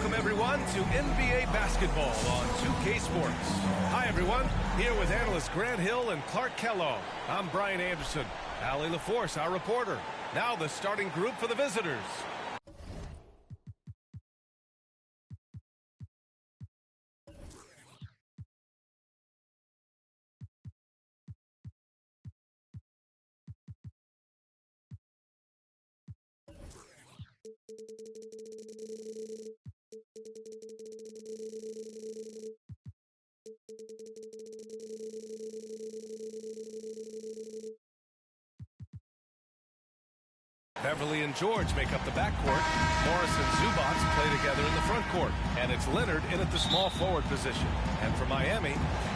Welcome, everyone, to NBA basketball on 2K Sports. Hi, everyone. Here with analysts Grant Hill and Clark Kellogg. I'm Brian Anderson. Allie LaForce, our reporter. Now the starting group for the visitors. Beverly and George make up the backcourt. Morris and Zubats play together in the front court. And it's Leonard in at the small forward position. And for Miami,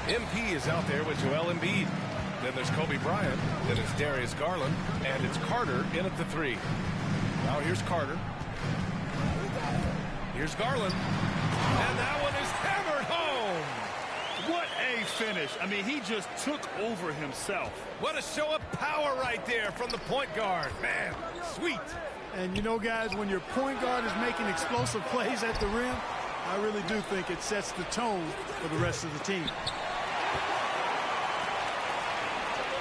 MP is out there with Joel Embiid. Then there's Kobe Bryant. Then it's Darius Garland. And it's Carter in at the 3. Now here's Carter. Here's Garland. And that one is hammered home. What a finish. I mean, he just took over himself. What a show of power right there from the point guard. Man, sweet. And you know, guys, when your point guard is making explosive plays at the rim, I really do think it sets the tone for the rest of the team.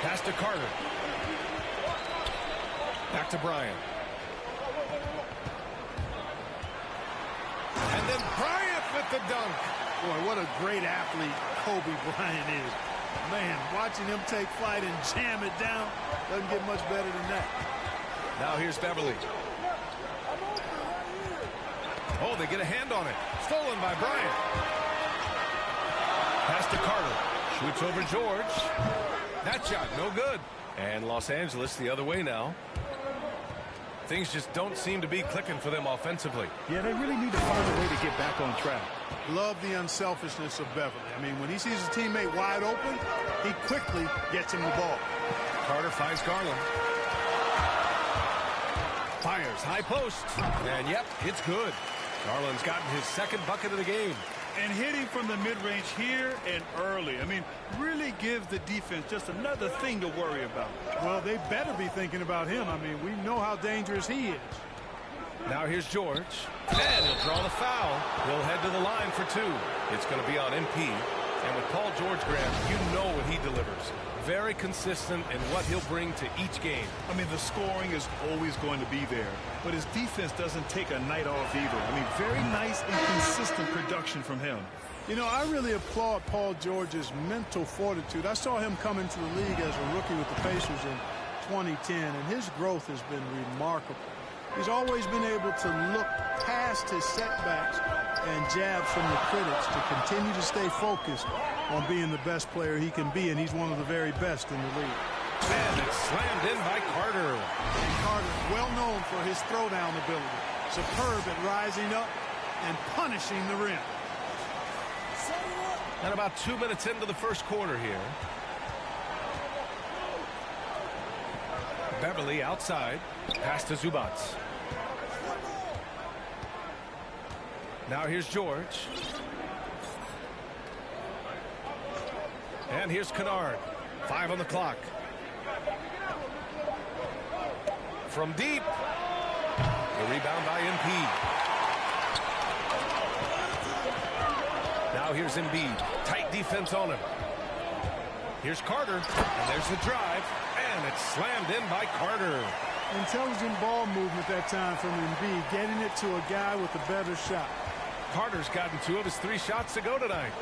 Pass to Carter. Back to Bryant. And then Bryant with the dunk. Boy, what a great athlete Kobe Bryant is. Man, watching him take flight and jam it down doesn't get much better than that. Now here's Beverly. Oh, they get a hand on it. Stolen by Bryant. Pass to Carter. Shoots over George. That shot, no good. And Los Angeles the other way now. Things just don't seem to be clicking for them offensively. Yeah, they really need to find a way to get back on track. Love the unselfishness of Beverly. I mean, when he sees his teammate wide open, he quickly gets him the ball. Carter finds Garland. Fires, high post. And yep, it's good. Garland's gotten his second bucket of the game. And hitting from the mid-range here and early. I mean, really gives the defense just another thing to worry about. Well, they better be thinking about him. I mean, we know how dangerous he is. Now here's George. And he'll draw the foul. He'll head to the line for 2. It's going to be on MP. And with Paul George, Grant, you know what he delivers. Very consistent in what he'll bring to each game. I mean, the scoring is always going to be there. But his defense doesn't take a night off either. I mean, very nice and consistent production from him. You know, I really applaud Paul George's mental fortitude. I saw him come into the league as a rookie with the Pacers in 2010, and his growth has been remarkable. He's always been able to look past his setbacks and jabs from the critics to continue to stay focused on being the best player he can be, and he's one of the very best in the league. And it's slammed in by Carter. And Carter's well known for his throwdown ability. Superb at rising up and punishing the rim. And about 2 minutes into the first quarter here. Beverly outside. Pass to Zubats. Now here's George. And here's Kennard. 5 on the clock. From deep. The rebound by MP. Now here's Embiid. Tight defense on him. Here's Carter. And there's the drive. And it's slammed in by Carter. Intelligent ball movement that time from Embiid, getting it to a guy with a better shot. Carter's gotten 2 of his 3 shots to go tonight.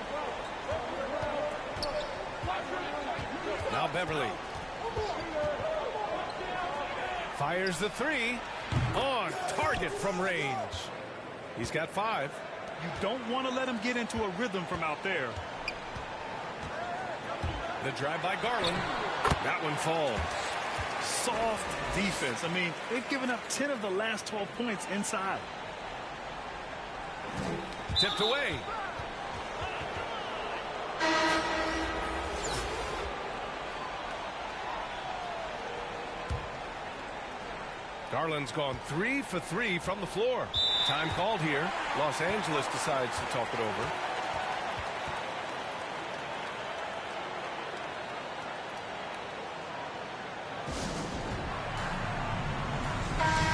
Now Beverly. Fires the 3. On target from range. He's got 5. You don't want to let him get into a rhythm from out there. The drive by Garland. That one falls. Soft defense. I mean, they've given up 10 of the last 12 points inside. Tipped away. Garland's gone 3 for 3 from the floor. Time called here. Los Angeles decides to talk it over.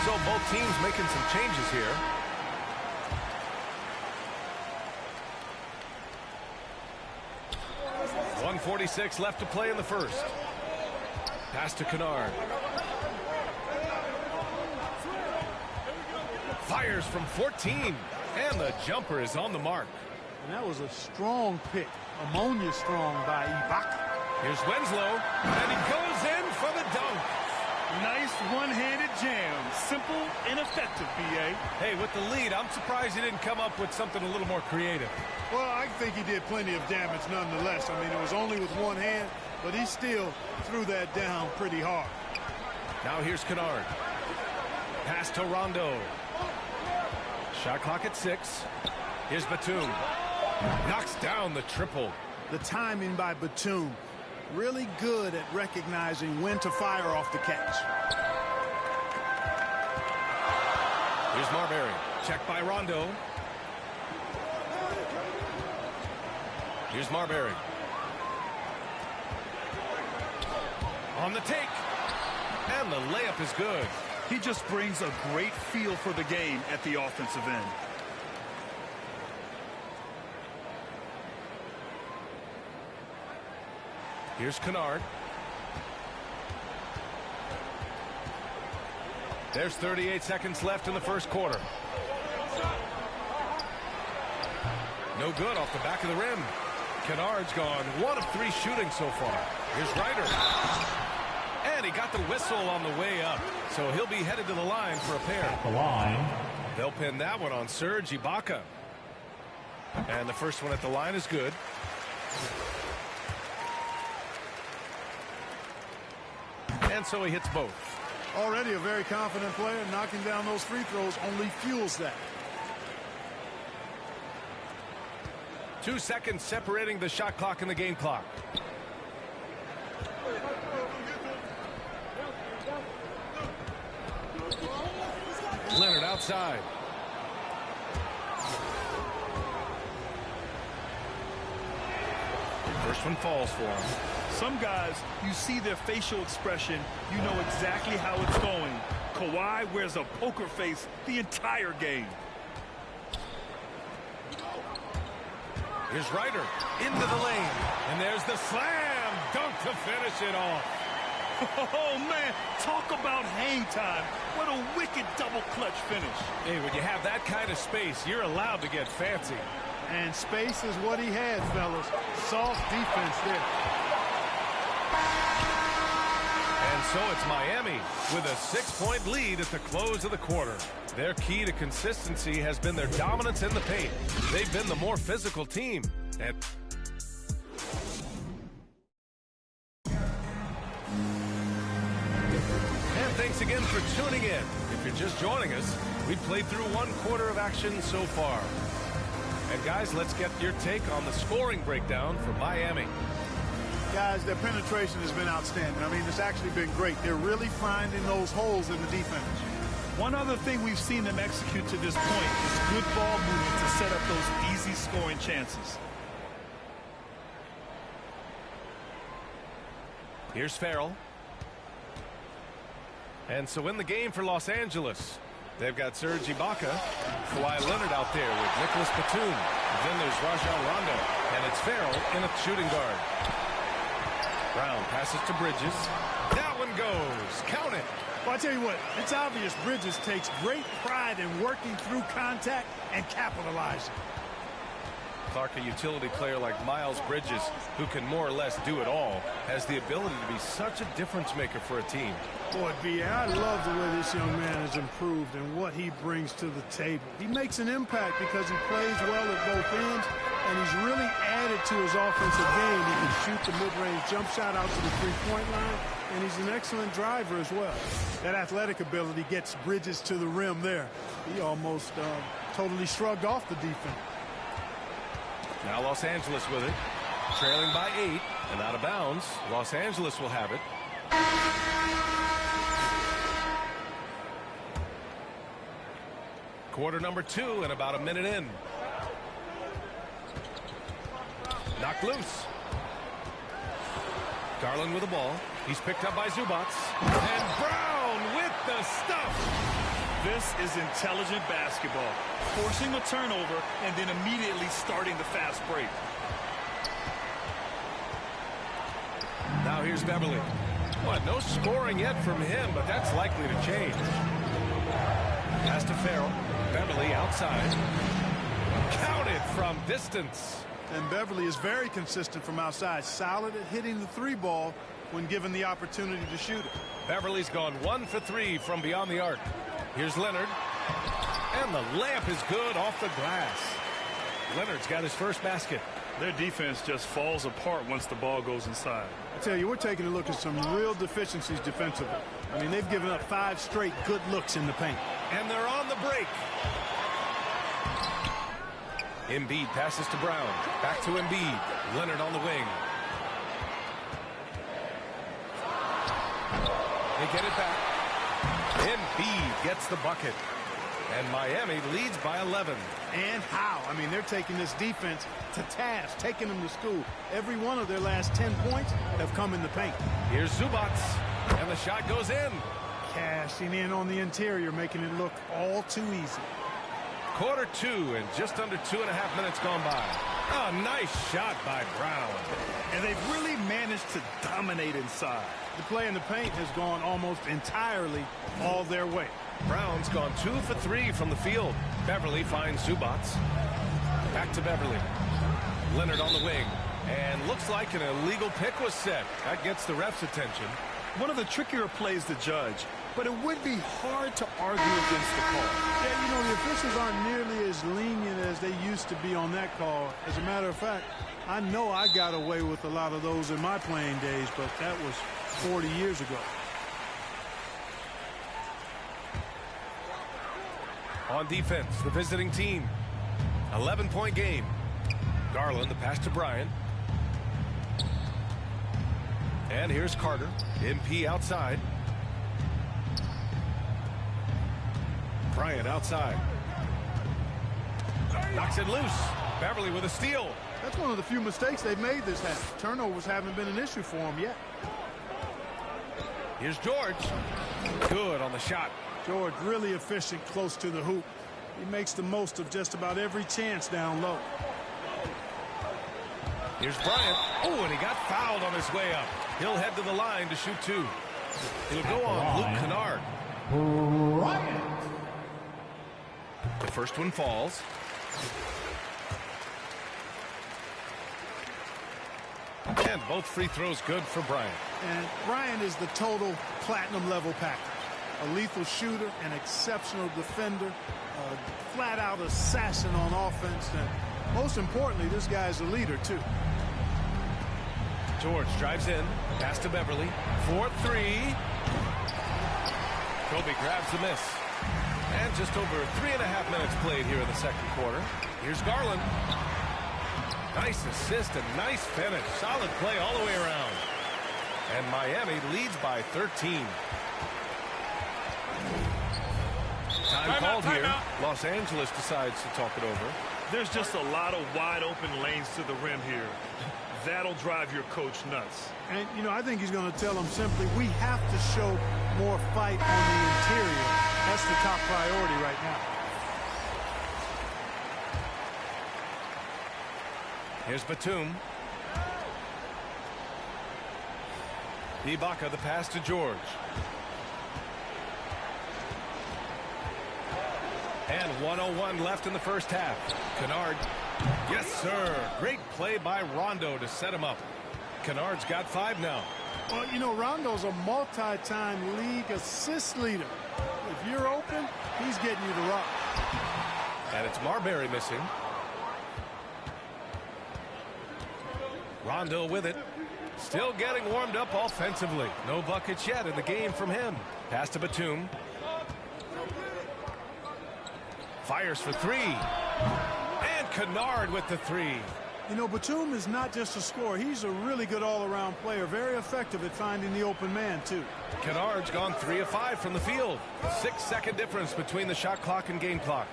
So both teams making some changes here. 1:46 left to play in the first. Pass to Kennard. Fires from 14. And the jumper is on the mark. And that was a strong pick. Ammonia strong by Ibaka. Here's Winslow. And he goes in for the dunk. Nice one-handed jam. Simple and effective, B.A. Hey, with the lead, I'm surprised he didn't come up with something a little more creative. Well, I think he did plenty of damage nonetheless. I mean, it was only with one hand, but he still threw that down pretty hard. Now here's Kennard. Pass to Rondo. Shot clock at 6. Here's Batum. Knocks down the triple. The timing by Batum. Really good at recognizing when to fire off the catch. Here's Marbury. Checked by Rondo. Here's Marbury. On the take. And the layup is good. He just brings a great feel for the game at the offensive end. Here's Kennard. There's 38 seconds left in the first quarter. No good off the back of the rim. Kennard's gone 1 of 3 shooting so far. Here's Ryder. And he got the whistle on the way up. So he'll be headed to the line for a pair. At the line. They'll pin that one on Serge Ibaka. And the first one at the line is good. And so he hits both. Already a very confident player. Knocking down those free throws only fuels that. 2 seconds separating the shot clock and the game clock. Leonard outside. First one falls for him. Some guys, you see their facial expression, you know exactly how it's going. Kawhi wears a poker face the entire game. Here's Ryder into the lane. And there's the slam dunk to finish it off. Oh, man, talk about hang time. What a wicked double clutch finish. Hey, when you have that kind of space, you're allowed to get fancy. And space is what he had, fellas. Soft defense there. And so it's Miami with a 6-point lead at the close of the quarter. Their key to consistency has been their dominance in the paint. They've been the more physical team. And thanks again for tuning in. If you're just joining us, we've played through 1 quarter of action so far. And guys, let's get your take on the scoring breakdown for Miami. Guys, their penetration has been outstanding. I mean, it's actually been great. They're really finding those holes in the defense. One other thing we've seen them execute to this point is good ball movement to set up those easy scoring chances. Here's Farrell. And so in the game for Los Angeles, they've got Serge Ibaka, Kawhi Leonard out there with Nicholas Batum. And then there's Rajon Rondo, and it's Farrell in a shooting guard. Brown passes to Bridges. That one goes. Count it. Well, I tell you what, it's obvious Bridges takes great pride in working through contact and capitalizing. Clark, a utility player like Miles Bridges, who can more or less do it all, has the ability to be such a difference maker for a team. Boy, B.A., I love the way this young man has improved and what he brings to the table. He makes an impact because he plays well at both ends, and he's really added to his offensive game. He can shoot the mid-range jump shot out to the three-point line, and he's an excellent driver as well. That athletic ability gets Bridges to the rim there. He almost totally shrugged off the defense. Now Los Angeles with it, trailing by 8 and out of bounds. Los Angeles will have it. Quarter number 2 and about a minute in. Knocked loose. Garland with the ball. He's picked up by Zubac. And Brown with the stuff. This is intelligent basketball. Forcing a turnover and then immediately starting the fast break. here's Beverly. What, no scoring yet from him, but that's likely to change. Pass to Farrell. Beverly outside. Counted from distance. And Beverly is very consistent from outside. Solid at hitting the three ball when given the opportunity to shoot it. Beverly's gone 1 for 3 from beyond the arc. Here's Leonard. And the layup is good off the glass. Leonard's got his first basket. Their defense just falls apart once the ball goes inside. I tell you, we're taking a look at some real deficiencies defensively. I mean, they've given up 5 straight good looks in the paint. And they're on the break. Embiid passes to Brown. Back to Embiid. Leonard on the wing. They get it back. Embiid gets the bucket. And Miami leads by 11. And how? I mean, they're taking this defense to task, taking them to school. Every one of their last 10 points have come in the paint. Here's Zubats. And the shot goes in. Cashing in on the interior, making it look all too easy. Quarter 2 and just under 2.5 minutes gone by. Oh, nice shot by Brown. And they've really managed to dominate inside. The play in the paint has gone almost entirely all their way. Brown's gone 2 for 3 from the field. Beverly finds Zubats. Back to Beverly. Leonard on the wing. And looks like an illegal pick was set. That gets the ref's attention. One of the trickier plays to judge, but it would be hard to argue against the call. Yeah, you know, the officials aren't nearly as lenient as they used to be on that call. As a matter of fact, I know I got away with a lot of those in my playing days, but that was 40 years ago. On defense, the visiting team. 11-point game. Garland, the pass to Bryant. And here's Carter. MP outside. Bryant outside. Knocks it loose. Beverly with a steal. That's one of the few mistakes they've made this half. Turnovers haven't been an issue for them yet. Here's George. Good on the shot. George really efficient close to the hoop. He makes the most of just about every chance down low. Here's Bryant. Oh, and he got fouled on his way up. He'll head to the line to shoot 2. It'll go on Luke Kennard. The first one falls. And both free throws good for Bryant. And Bryant is the total platinum level package. A lethal shooter, an exceptional defender, a flat-out assassin on offense, and most importantly, this guy's a leader, too. George drives in, pass to Beverly, 4-3. Kobe grabs the miss. And just over 3.5 minutes played here in the second quarter. Here's Garland. Nice assist and nice finish. Solid play all the way around. And Miami leads by 13. Time called here. Los Angeles decides to talk it over. There's just a lot of wide open lanes to the rim here. That'll drive your coach nuts. And, you know, I think he's going to tell them simply, we have to show more fight on the interior. That's the top priority right now. Here's Batum. Ibaka, the pass to George. And 1:01 left in the first half. Kennard. Yes, sir. Great play by Rondo to set him up. Kennard's got 5 now. Well, you know, Rondo's a multi-time league assist leader. If you're open, he's getting you the rock. And it's Marbury missing. Rondo with it. Still getting warmed up offensively. No buckets yet in the game from him. Pass to Batum. Fires for 3. And Kennard with the 3. You know, Batum is not just a scorer. He's a really good all-around player. Very effective at finding the open man, too. Kennard's gone 3 of 5 from the field. 6-second difference between the shot clock and game clock.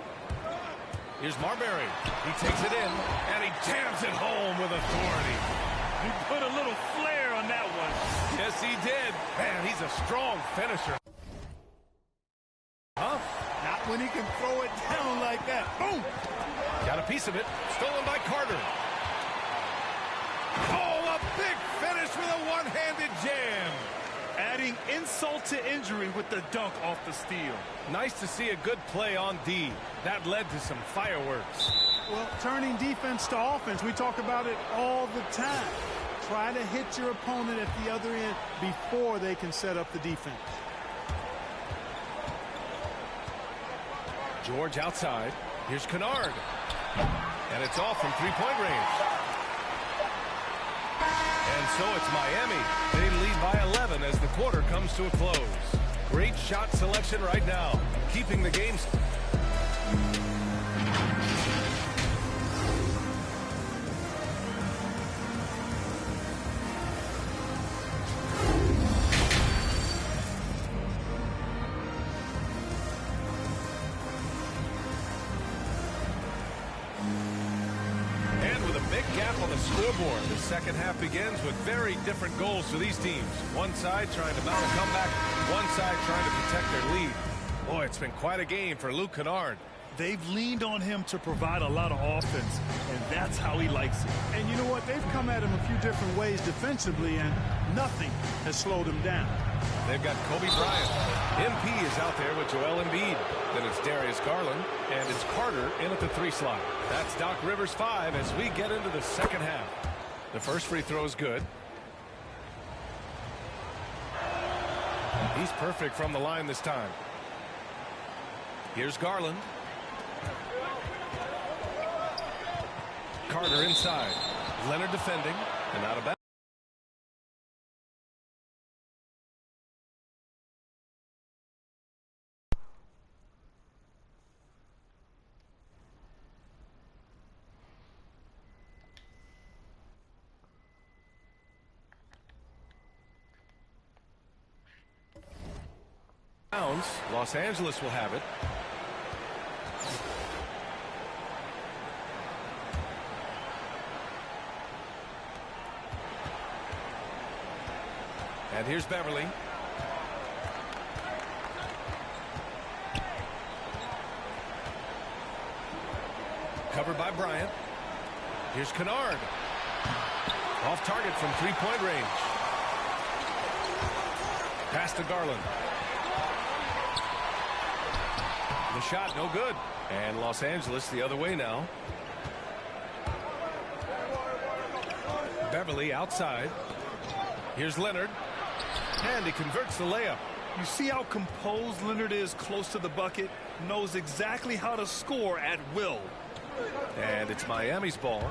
Here's Marbury. He takes it in, and he jams it home with authority. He put a little flair on that one. Yes, he did. Man, he's a strong finisher. Huh? Not when he can throw it down like that. Boom! Got a piece of it. Stolen by Carter. Oh, a Big finish with a one-handed jam. Adding insult to injury with the dunk off the steal. Nice to see a good play on D. That led to some fireworks. Well, turning defense to offense, we talk about it all the time. Try to hit your opponent at the other end before they can set up the defense. George outside. Here's Kennard. And it's off from three-point range. And so it's Miami. They lead by 11 as the quarter comes to a close. Great shot selection right now, keeping the game. Scoreboard. The second half begins with very different goals for these teams. One side trying to mount a comeback, one side trying to protect their lead. Boy, it's been quite a game for Luke Kennard. They've leaned on him to provide a lot of offense, and that's how he likes it. And you know what? They've come at him a few different ways defensively, and nothing has slowed him down. They've got Kobe Bryant. MP is out there with Joel Embiid. Then it's Darius Garland, and it's Carter in at the 3 slot. That's Doc Rivers 5 as we get into the second half. The first free throw is good. He's perfect from the line this time. Here's Garland. Carter inside. Leonard defending, and out of bounds. Los Angeles will have it. And here's Beverly. Covered by Bryant. Here's Kennard. Off target from three-point range. Pass to Garland. The shot no good. And Los Angeles the other way now. Beverly outside. Here's Leonard. And he converts the layup. You see how composed Leonard is close to the bucket? Knows exactly how to score at will. And it's Miami's ball.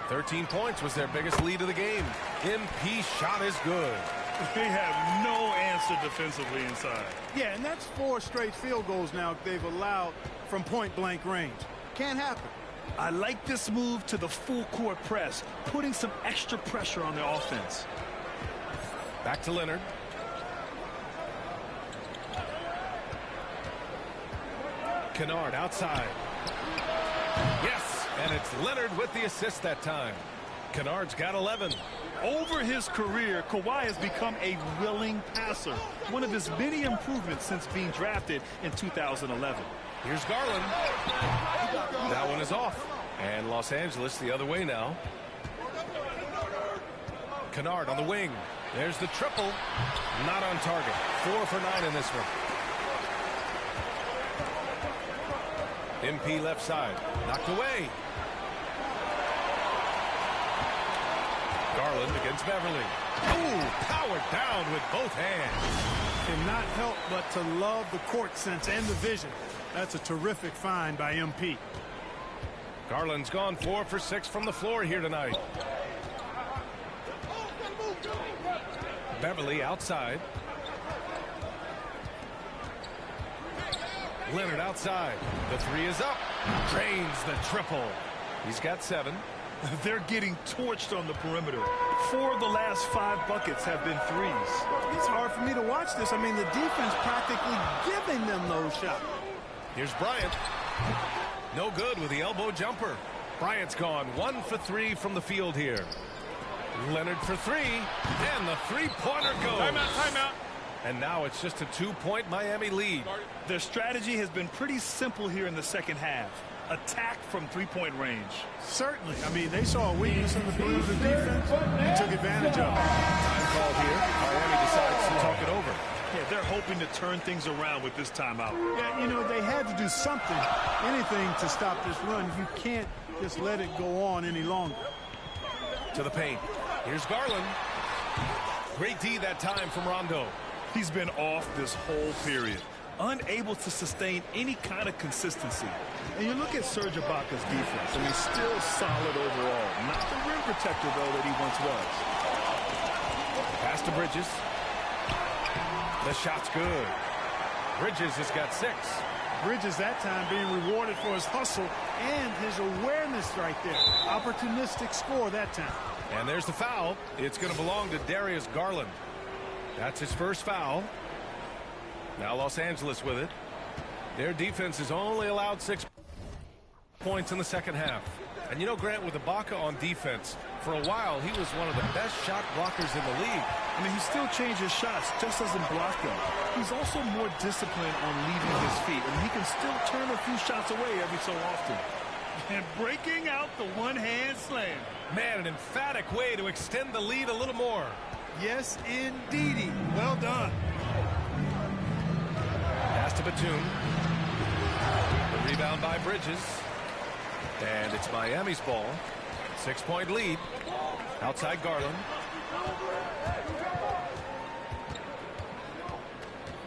13 points was their biggest lead of the game. MP shot is good. They have no answer defensively inside. Yeah, and that's 4 straight field goals now they've allowed from point-blank range. Can't happen. I like this move to the full-court press, putting some extra pressure on the offense. Back to Leonard. Kennard outside. Yes, and it's Leonard with the assist that time. Kennard's got 11. Over his career, Kawhi has become a willing passer, one of his many improvements since being drafted in 2011. Here's Garland. That one is off. And Los Angeles the other way now. Kennard on the wing. There's the triple. Not on target. 4 for 9 in this one. MP left side. Knocked away. Garland against Beverly. Ooh, powered down with both hands. Cannot help but to love the court sense and the vision. That's a terrific find by MP. Garland's gone 4 for 6 from the floor here tonight. Beverly outside. Leonard outside. The 3 is up. Drains the triple. He's got 7. They're getting torched on the perimeter. 4 of the last 5 buckets have been threes. It's hard for me to watch this. I mean, the defense practically giving them those shots. Here's Bryant. No good with the elbow jumper. Bryant's gone 1 for 3 from the field here. Leonard for 3, and the three-pointer goes. Timeout. And now it's just a 2-point Miami lead. Their strategy has been pretty simple here in the second half. attack from three-point range. Certainly. I mean, they saw a weakness in the perimeter defense and took advantage of it. Time called here. Miami decides to talk it over. Yeah, they're hoping to turn things around with this timeout. Yeah, you know, they had to do something, anything to stop this run. You can't just let it go on any longer. To the paint. Here's Garland. Great D that time from Rondo. He's been off this whole period, unable to sustain any kind of consistency. And you look at Serge Ibaka's defense, and he's still solid overall. Not the rim protector, though, that he once was. Pass to Bridges. The shot's good. Bridges has got 6. Bridges that time being rewarded for his hustle and his awareness right there. Opportunistic score that time. And there's the foul. It's going to belong to Darius Garland. That's his first foul. Now Los Angeles with it. Their defense has only allowed 6 points in the second half. And you know, Grant, with Ibaka on defense, for a while he was one of the best shot blockers in the league. I mean, he still changes shots, just doesn't block them. He's also more disciplined on leaving his feet, and he can still turn a few shots away every so often. And breaking out the one-hand slam. Man, an emphatic way to extend the lead a little more. Yes, indeedy. Well done. Pass to Batum. The rebound by Bridges. And it's Miami's ball. 6-point lead. Outside Garland.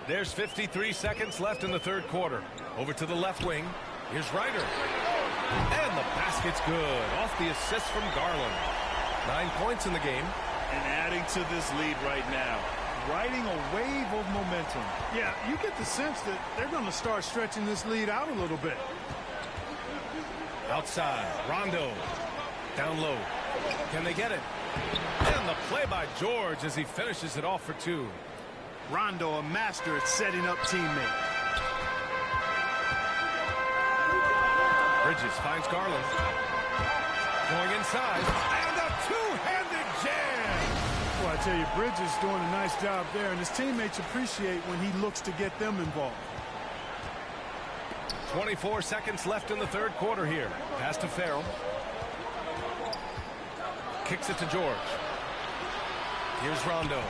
There's 53 seconds left in the third quarter. Over to the left wing. Here's Ryder. And the basket's good. Off the assist from Garland. 9 points in the game. And adding to this lead right now. Riding a wave of momentum. Yeah, you get the sense that they're going to start stretching this lead out a little bit. Outside, Rondo. Down low. Can they get it? And the play by George as he finishes it off for 2. Rondo, a master at setting up teammates. Bridges finds Garland. Going inside. And a two-handed jam! Well, I tell you, Bridges doing a nice job there, and his teammates appreciate when he looks to get them involved. 24 seconds left in the third quarter here. Pass to Farrell. Kicks it to George. Here's Rondo.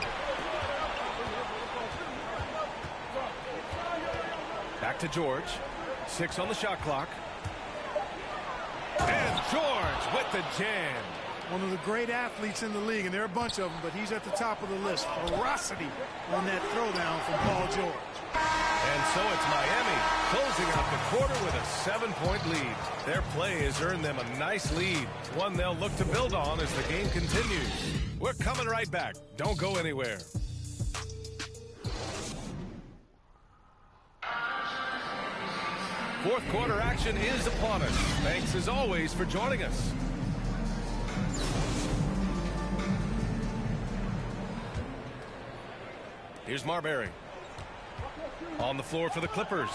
Back to George. 6 on the shot clock. And George with the jam. One of the great athletes in the league, and there are a bunch of them, but he's at the top of the list. Ferocity on that throwdown from Paul George. And so it's Miami closing out the quarter with a 7-point lead. Their play has earned them a nice lead, one they'll look to build on as the game continues. We're coming right back. Don't go anywhere. Fourth quarter action is upon us. Thanks as always for joining us. Here's Marbury. On the floor for the Clippers.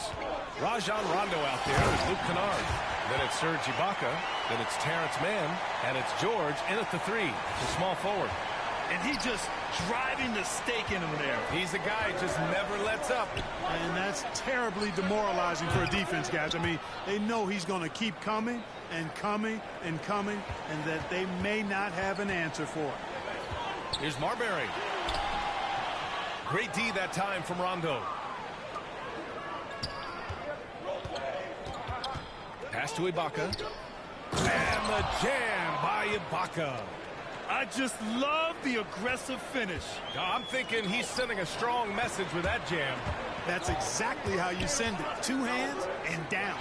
Rajon Rondo out there with Luke Kennard. Then it's Serge Ibaka. Then it's Terrence Mann. And it's George in at the 3, the small forward. And he just driving the stake in him there. He's the guy who just never lets up. And that's terribly demoralizing for a defense, guys. I mean, they know he's going to keep coming and coming and coming, and that they may not have an answer for it. Here's Marbury. Great D that time from Rondo. Pass to Ibaka. And the jam by Ibaka. I just love the aggressive finish. I'm thinking he's sending a strong message with that jam. That's exactly how you send it. 2 hands and down.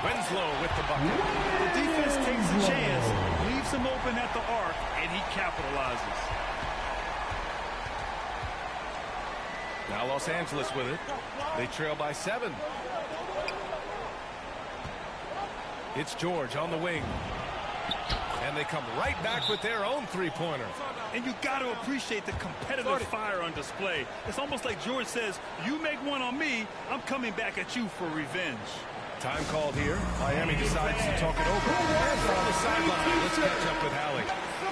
Winslow with the bucket. The defense takes a chance, leaves him open at the arc, and he capitalizes. Now Los Angeles with it. They trail by 7. It's George on the wing. And they come right back with their own 3-pointer. And you got to appreciate the competitive fire on display. It's almost like George says, you make one on me, I'm coming back at you for revenge. Time called here. Miami decides to talk it over. And from the sideline, let's catch up with Hallie.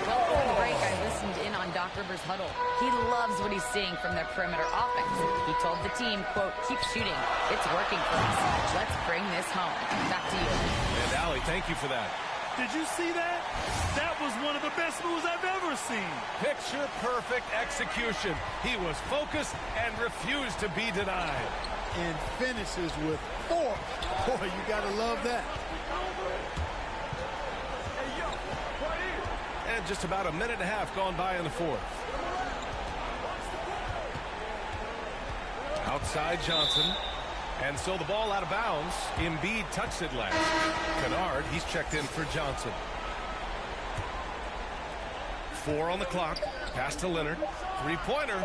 Well, over the break, I listened in on Doc Rivers' huddle. He loves what he's seeing from their perimeter offense. He told the team, quote, keep shooting. It's working for us. Let's bring this home. Back to you. And Allie, thank you for that. Did you see that? That was one of the best moves I've ever seen. Picture perfect execution. He was focused and refused to be denied. And finishes with force. Boy, you got to love that. And just about a minute and a half gone by in the fourth. Outside Johnson. And so the ball out of bounds. Embiid touched it last. Kennard, he's checked in for Johnson. 4 on the clock. Pass to Leonard. Three-pointer.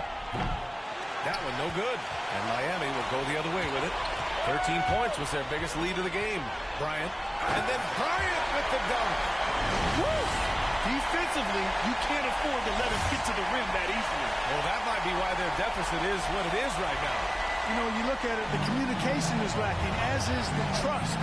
That one no good. And Miami will go the other way with it. 13 points was their biggest lead of the game. Bryant. And then Bryant with the dunk. Woo! Defensively, you can't afford to let him get to the rim that easily. Well, that might be why their deficit is what it is right now. You know, you look at it, the communication is lacking, as is the trust.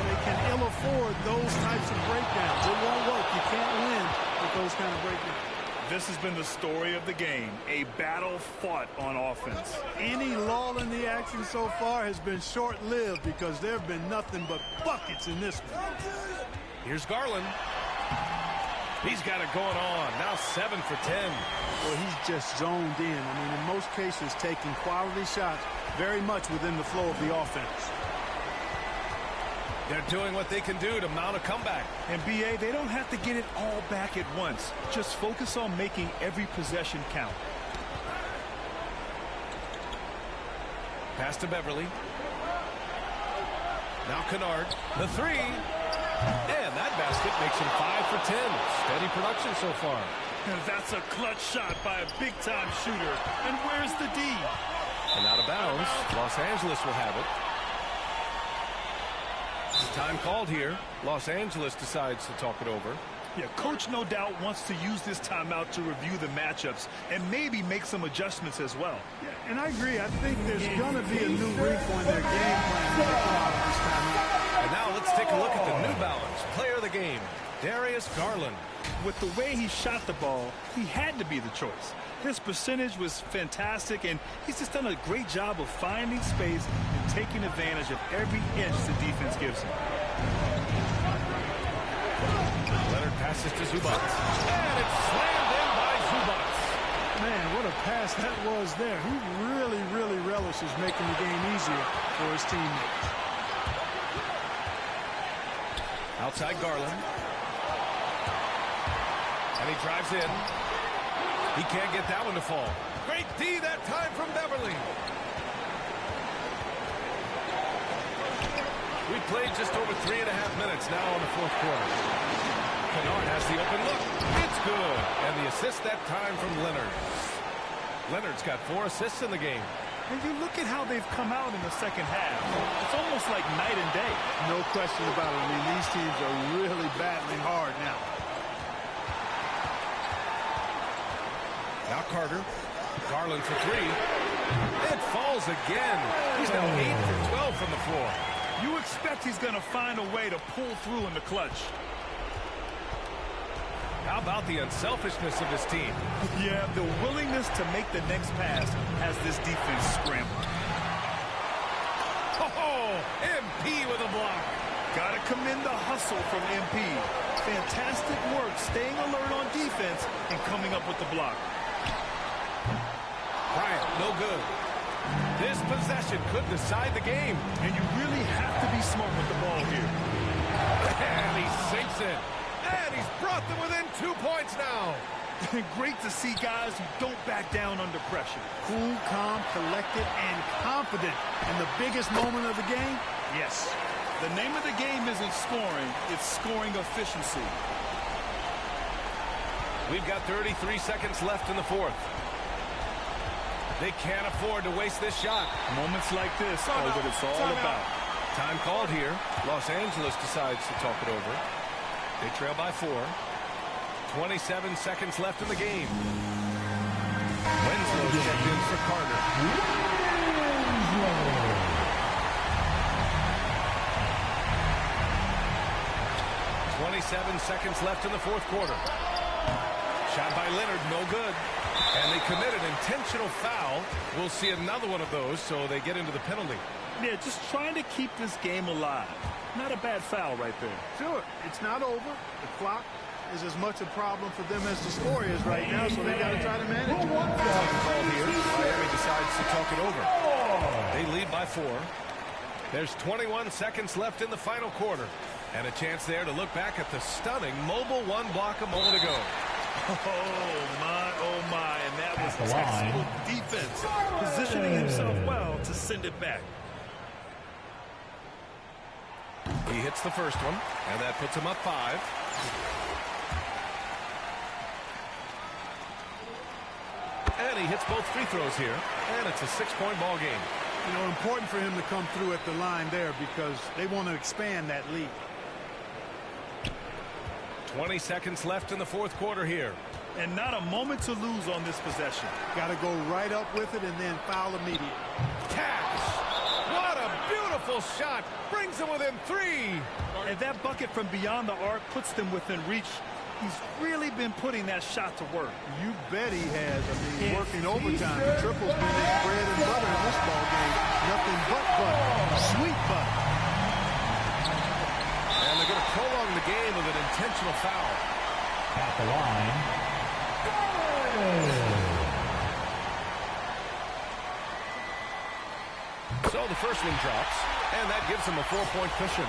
They can ill afford those types of breakdowns. It won't work. You can't win with those kind of breakdowns. This has been the story of the game, a battle fought on offense. Any lull in the action so far has been short-lived because there have been nothing but buckets in this one. Here's Garland. He's got it going on. Now 7 for 10. Well, he's just zoned in. I mean, in most cases, taking quality shots very much within the flow of the offense. They're doing what they can do to mount a comeback. And, B.A., they don't have to get it all back at once. Just focus on making every possession count. Pass to Beverly. Now Kennard. The three. And that basket makes him 5 for 10. Steady production so far. And that's a clutch shot by a big-time shooter. And where's the D? And out of bounds. Los Angeles will have it. Time called here. Los Angeles decides to talk it over. Yeah, coach no doubt wants to use this timeout to review the matchups and maybe make some adjustments as well. Yeah, and I agree. I think there's going to be a new wrinkle in their game plan this timeout. And now let's take a look at the New Balance player of the game, Darius Garland. With the way he shot the ball, he had to be the choice. His percentage was fantastic, and he's just done a great job of finding space and taking advantage of every inch the defense gives him. Leonard passes to Zubac. And it's slammed in by Zubac. Man, what a pass that was there. He really, really relishes making the game easier for his teammates. Outside Garland. And he drives in. He can't get that one to fall. Great D that time from Beverly. We played just over 3.5 minutes now in the fourth quarter. Kennard has the open look. It's good. And the assist that time from Leonard. Leonard's got 4 assists in the game. And you look at how they've come out in the second half. It's almost like night and day. No question about it. I mean, these teams are really battling hard now. Now Carter. Garland for 3. It falls again. He's now 8 for 12 from the floor. You expect he's going to find a way to pull through in the clutch. How about the unselfishness of his team? Yeah, the willingness to make the next pass has this defense scrambling. Oh, MP with a block. Got to commend the hustle from MP. Fantastic work staying alert on defense and coming up with the block. Bryant, no good. This possession could decide the game. And you really have to be smart with the ball here. And he sinks it. And he's brought them within 2 points now. Great to see guys who don't back down under pressure. Cool, calm, collected, and confident. And the biggest moment of the game? Yes. The name of the game isn't scoring, it's scoring efficiency. We've got 33 seconds left in the fourth. They can't afford to waste this shot. Moments like this are what it's all about. Time called here. Los Angeles decides to talk it over. They trail by 4. 27 seconds left in the game. Winslow's checked in for Carter. 27 seconds left in the fourth quarter. Shot by Leonard, no good. And they commit an intentional foul. We'll see another one of those, so they get into the penalty. Yeah, just trying to keep this game alive. Not a bad foul right there. Sure, it's not over. The clock is as much a problem for them as the score is right now, so they got to try to manage it. Call here. Miami decides to talk it over. They lead by 4. There's 21 seconds left in the final quarter. And a chance there to look back at the stunning mobile one block a moment ago. Oh, my. And that was textbook defense. Positioning himself well to send it back. He hits the first one, and that puts him up 5. And he hits both free throws here, and it's a 6-point ball game. You know, important for him to come through at the line there because they want to expand that lead. 20 seconds left in the fourth quarter here. And not a moment to lose on this possession. Got to go right up with it and then foul immediately. Cash! What a beautiful shot! Brings them within 3. And that bucket from beyond the arc puts them within reach. He's really been putting that shot to work. You bet he has. I mean, working overtime. The triple's been his bread and butter in this ball game. Nothing but butter. Sweet butter. And they're going to prolong the game with an intentional foul. At the line. So the first one drops, and that gives them a 4-point cushion.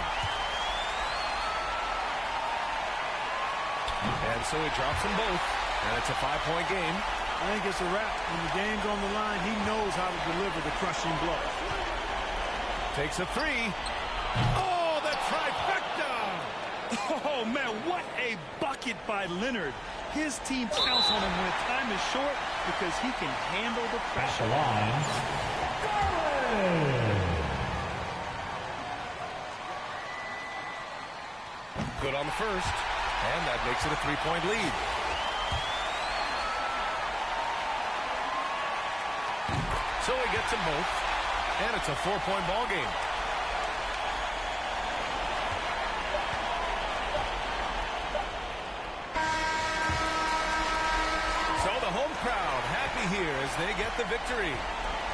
And so he drops them both, and it's a 5-point game. I think it's a wrap. When the game's on the line, he knows how to deliver the crushing blow. Takes a 3. Oh, the trifecta! Oh, man, what a bucket by Leonard. His team counts on him when time is short because he can handle the pressure. At the line. Good on the first, and that makes it a 3-point lead. So he gets them both, and it's a 4-point ball game. So the home crowd happy here as they get the victory.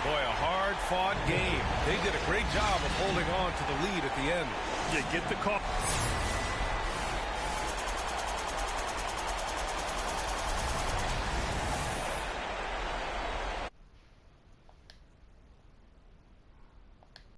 Boy, a hard-fought game. They did a great job of holding on to the lead at the end. You get the call.